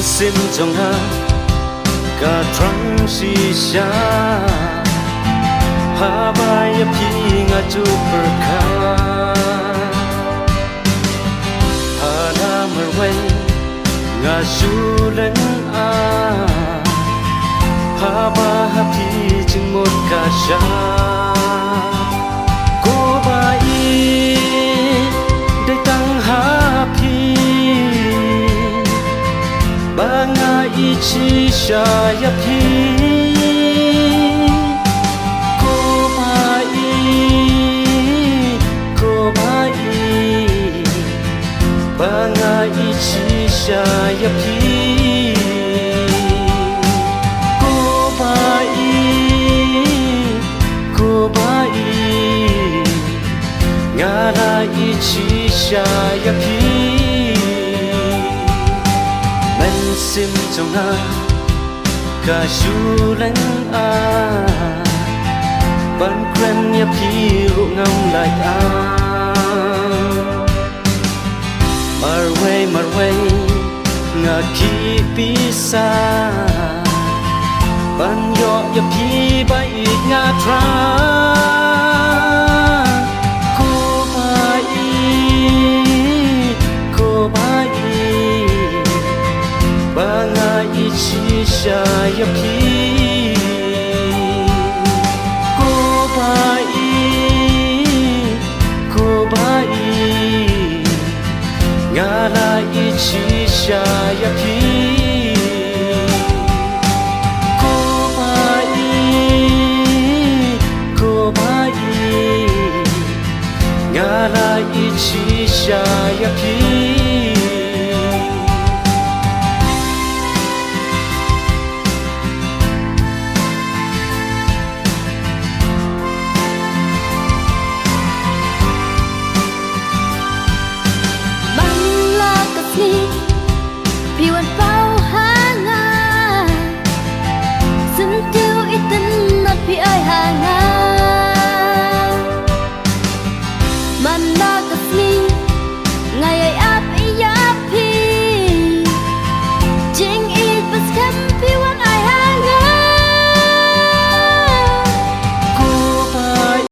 心中啊个窗西下哈巴也皮啊就不看哈那么为啊树人啊哈巴哈皮จึงหมดกาชาโกบาอีได้ตั้งหาพีบางาอีชิชายพีโกบาอีโกบาอีบางาอีชิชายพีchi sha ya pi men sim trong ha ka shu len a ban krem ya pi ru ngam lai a mar way nga ki pi sa ban yo ya pi bai nga tra chi sha ya pi ko ba i nga la i chi sha ya pi